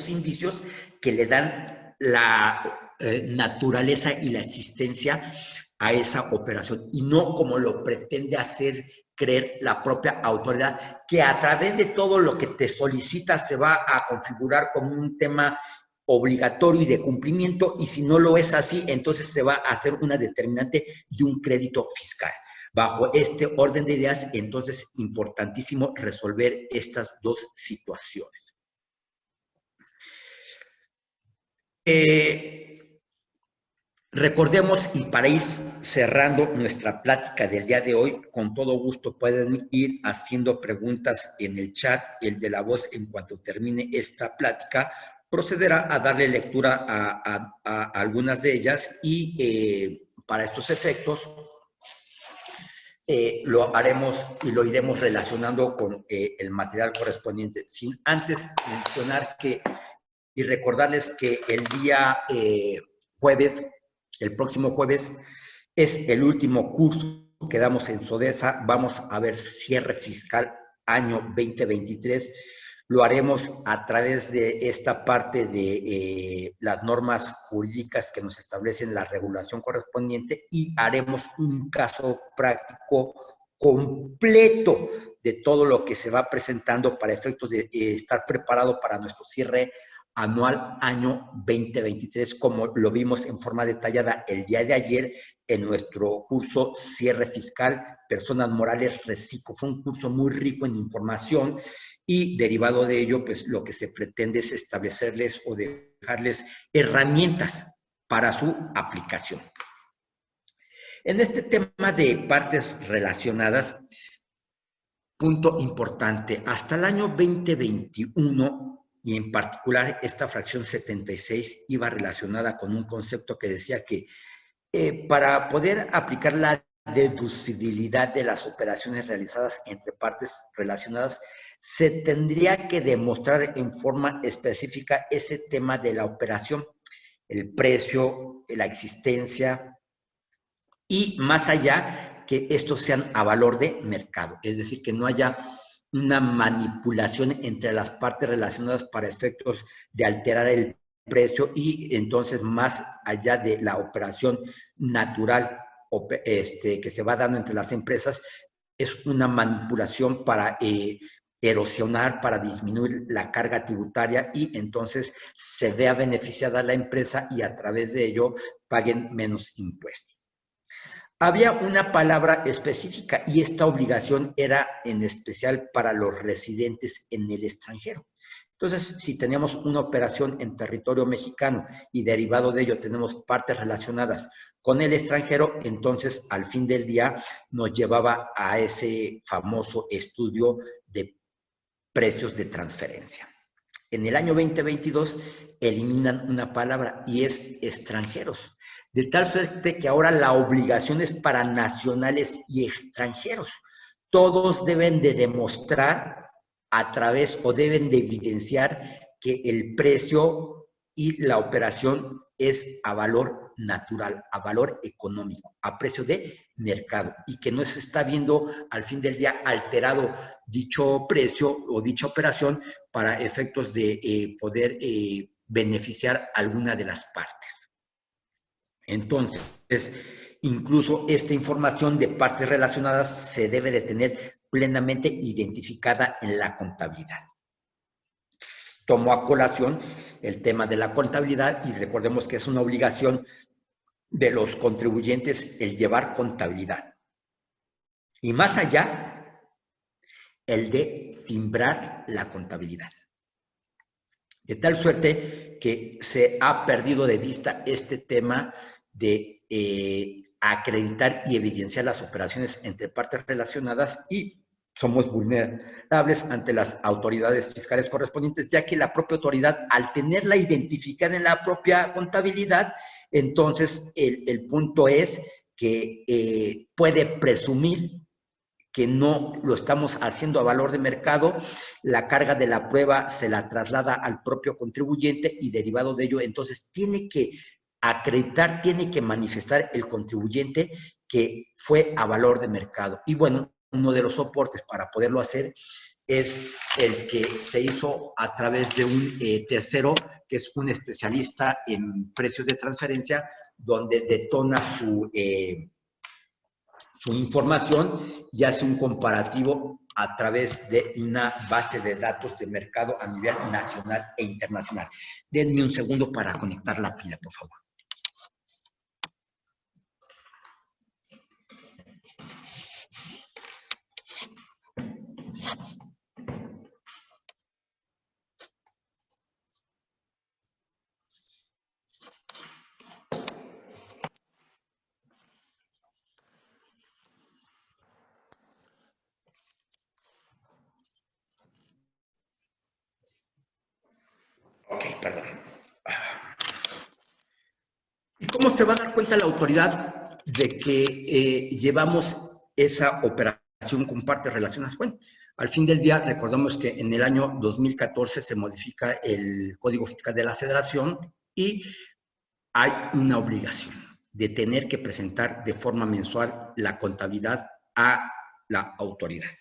Speaker 1: indicios que le dan la naturaleza y la existencia a esa operación, y no como lo pretende hacer creer la propia autoridad, que a través de todo lo que te solicita se va a configurar como un tema obligatorio y de cumplimiento, y si no lo es así, entonces se va a hacer una determinante de un crédito fiscal. Bajo este orden de ideas, entonces, importantísimo resolver estas dos situaciones. Recordemos, y para ir cerrando nuestra plática del día de hoy, con todo gusto pueden ir haciendo preguntas en el chat. El de la voz, en cuanto termine esta plática, procederá a darle lectura a algunas de ellas, y para estos efectos lo haremos y lo iremos relacionando con el material correspondiente, sin antes mencionar y recordarles que el día jueves, el próximo jueves, es el último curso que damos en SODESA. Vamos a ver cierre fiscal año 2023. Lo haremos a través de esta parte de las normas jurídicas que nos establecen la regulación correspondiente, y haremos un caso práctico completo de todo lo que se va presentando para efectos de estar preparado para nuestro cierre anual año 2023, como lo vimos en forma detallada el día de ayer en nuestro curso Cierre Fiscal, Personas Morales, Reciclo. Fue un curso muy rico en información, y derivado de ello, pues lo que se pretende es establecerles o dejarles herramientas para su aplicación. En este tema de partes relacionadas, punto importante, hasta el año 2021, y en particular esta fracción 76 iba relacionada con un concepto que decía que para poder aplicar la deducibilidad de las operaciones realizadas entre partes relacionadas, se tendría que demostrar en forma específica ese tema de la operación, el precio, la existencia, y más allá, que estos sean a valor de mercado, es decir, que no haya una manipulación entre las partes relacionadas para efectos de alterar el precio, y entonces más allá de la operación natural que se va dando entre las empresas, es una manipulación para erosionar, para disminuir la carga tributaria, y entonces se vea beneficiada la empresa y a través de ello paguen menos impuestos. Había una palabra específica, y esta obligación era en especial para los residentes en el extranjero. Entonces, si tenemos una operación en territorio mexicano y derivado de ello tenemos partes relacionadas con el extranjero, entonces al fin del día nos llevaba a ese famoso estudio de precios de transferencia. En el año 2022 eliminan una palabra y es extranjeros, de tal suerte que ahora la obligación es para nacionales y extranjeros. Todos deben de demostrar a través o deben de evidenciar que el precio y la operación es a valor natural, a valor económico, a precio de mercado y que no se está viendo al fin del día alterado dicho precio o dicha operación para efectos de poder beneficiar alguna de las partes. Entonces, incluso esta información de partes relacionadas se debe de tener plenamente identificada en la contabilidad. Tomo a colación el tema de la contabilidad y recordemos que es una obligación de los contribuyentes el llevar contabilidad. Y más allá, el de timbrar la contabilidad. De tal suerte que se ha perdido de vista este tema de acreditar y evidenciar las operaciones entre partes relacionadas y somos vulnerables ante las autoridades fiscales correspondientes, ya que la propia autoridad, al tenerla identificada en la propia contabilidad, entonces el punto es que puede presumir que no lo estamos haciendo a valor de mercado, la carga de la prueba se la traslada al propio contribuyente y derivado de ello, entonces tiene que acreditar, tiene que manifestar el contribuyente que fue a valor de mercado. Y bueno, uno de los soportes para poderlo hacer es el que se hizo a través de un tercero, que es un especialista en precios de transferencia, donde detona su información y hace un comparativo a través de una base de datos de mercado a nivel nacional e internacional. Denme un segundo para conectar la pila, por favor. Ok, perdón. ¿Y cómo se va a dar cuenta la autoridad de que llevamos esa operación con partes relacionadas? Bueno, al fin del día, recordamos que en el año 2014 se modifica el Código Fiscal de la Federación y hay una obligación de tener que presentar de forma mensual la contabilidad a la autoridad.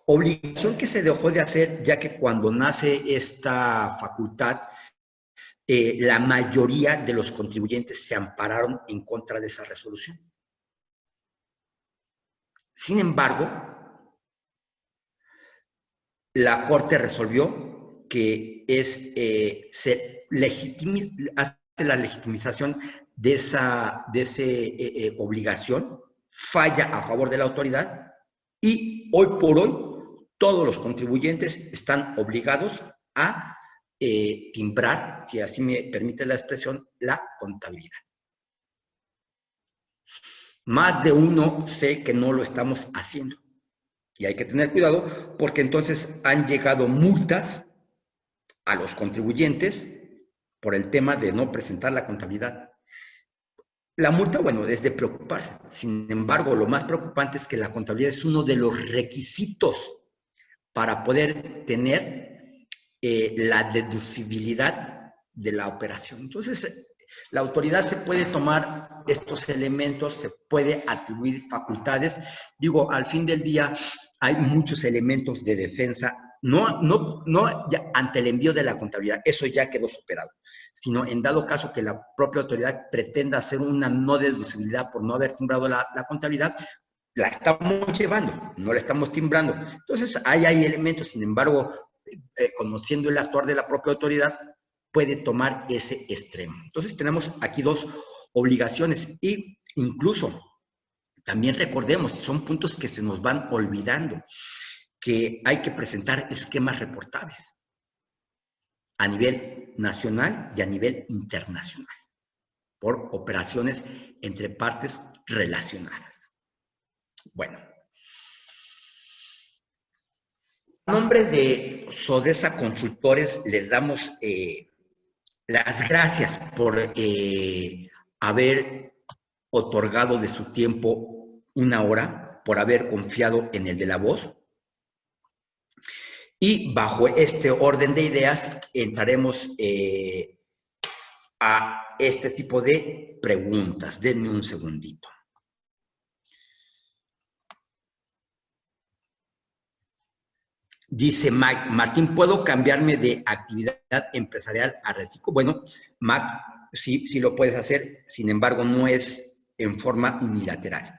Speaker 1: Obligación que se dejó de hacer ya que cuando nace esta facultad, la mayoría de los contribuyentes se ampararon en contra de esa resolución. Sin embargo, la Corte resolvió que se hace la legitimización de esa obligación, falla a favor de la autoridad y hoy por hoy todos los contribuyentes están obligados a timbrar, si así me permite la expresión, la contabilidad. Más de uno sé que no lo estamos haciendo. Y hay que tener cuidado porque entonces han llegado multas a los contribuyentes por el tema de no presentar la contabilidad. La multa, bueno, es de preocuparse. Sin embargo, lo más preocupante es que la contabilidad es uno de los requisitos para poder tener la deducibilidad de la operación. Entonces, la autoridad se puede tomar estos elementos, se puede atribuir facultades. Digo, al fin del día hay muchos elementos de defensa, no ya ante el envío de la contabilidad, eso ya quedó superado, sino en dado caso que la propia autoridad pretenda hacer una no deducibilidad por no haber timbrado la contabilidad, la estamos llevando, no la estamos timbrando. Entonces, hay elementos, sin embargo, conociendo el actuar de la propia autoridad, puede tomar ese extremo. Entonces, tenemos aquí dos obligaciones y incluso también recordemos, son puntos que se nos van olvidando. que hay que presentar esquemas reportables a nivel nacional y a nivel internacional por operaciones entre partes relacionadas. Bueno, en nombre de Sodesa Consultores les damos las gracias por haber otorgado de su tiempo 1 hora, por haber confiado en el de la voz. Y bajo este orden de ideas entraremos a este tipo de preguntas. Denme un segundito. Dice Mike, Martín, ¿puedo cambiarme de actividad empresarial a reciclo? Bueno, Mike, sí lo puedes hacer, sin embargo, no es en forma unilateral.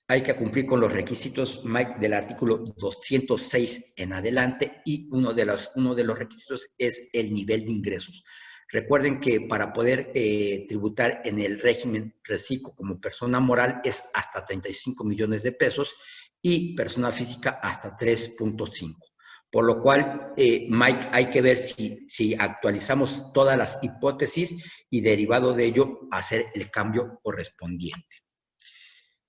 Speaker 1: Hay que cumplir con los requisitos, Mike, del artículo 206 en adelante, y uno de los requisitos es el nivel de ingresos. Recuerden que para poder tributar en el régimen reciclo como persona moral es hasta 35 millones de pesos y persona física hasta 3.5. Por lo cual, Mike, hay que ver si actualizamos todas las hipótesis y derivado de ello hacer el cambio correspondiente.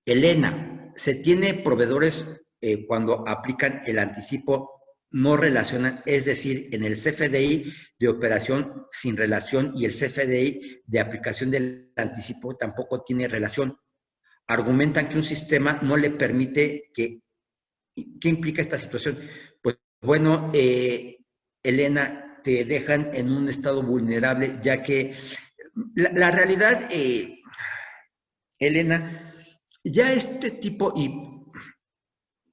Speaker 1: Elena, ¿se tiene proveedores cuando aplican el anticipo no relacionan, es decir, en el CFDI de operación sin relación y el CFDI de aplicación del anticipo tampoco tiene relación? Argumentan que un sistema no le permite que... ¿Qué implica esta situación? Pues bueno, Elena, te dejan en un estado vulnerable, ya que la realidad, Elena, ya este tipo, y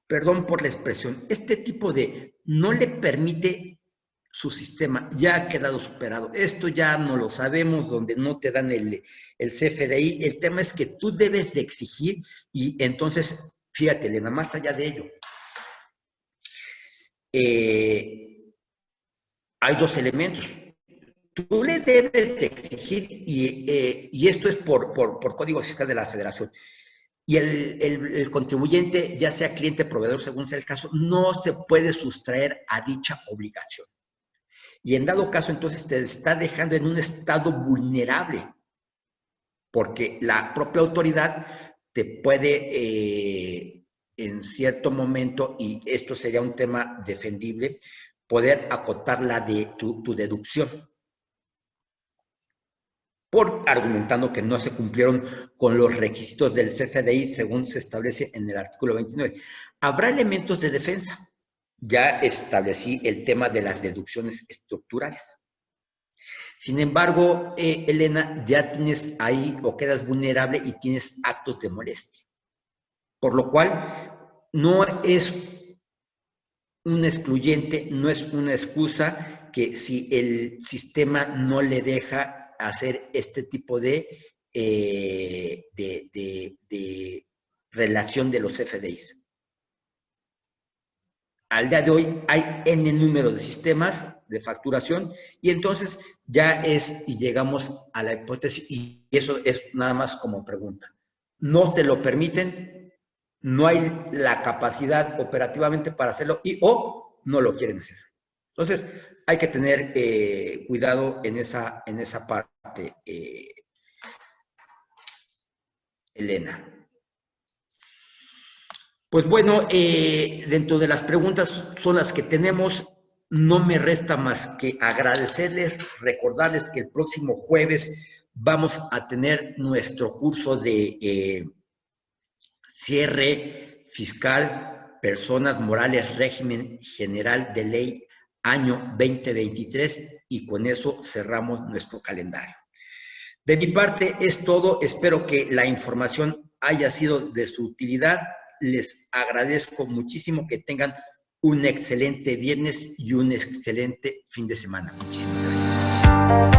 Speaker 1: perdón por la expresión, este tipo de no le permite su sistema, ya ha quedado superado. Esto ya no lo sabemos, donde no te dan el CFDI. El tema es que tú debes de exigir y entonces, fíjate, Elena, más allá de ello, hay 2 elementos. Tú le debes de exigir, y esto es por Código Fiscal de la Federación, y el contribuyente, ya sea cliente, proveedor, según sea el caso, no se puede sustraer a dicha obligación. Y en dado caso, entonces te está dejando en un estado vulnerable, porque la propia autoridad te puede, en cierto momento, y esto sería un tema defendible, poder acotar tu deducción, por argumentando que no se cumplieron con los requisitos del CFDI según se establece en el artículo 29. Habrá elementos de defensa. Ya establecí el tema de las deducciones estructurales. Sin embargo, Elena, ya tienes ahí o quedas vulnerable y tienes actos de molestia. Por lo cual, no es un excluyente, no es una excusa que si el sistema no le deja hacer este tipo de relación de los FDIs. Al día de hoy hay N número de sistemas de facturación y entonces ya y llegamos a la hipótesis, y eso es nada más como pregunta. No se lo permiten, no hay la capacidad operativamente para hacerlo o no lo quieren hacer. Entonces, hay que tener cuidado en esa parte, Elena. Pues bueno, dentro de las preguntas son las que tenemos. No me resta más que agradecerles, recordarles que el próximo jueves vamos a tener nuestro curso de cierre fiscal, personas morales, régimen general de ley, año 2023, y con eso cerramos nuestro calendario. De mi parte es todo. Espero que la información haya sido de su utilidad. Les agradezco muchísimo, que tengan un excelente viernes y un excelente fin de semana. Muchísimas gracias.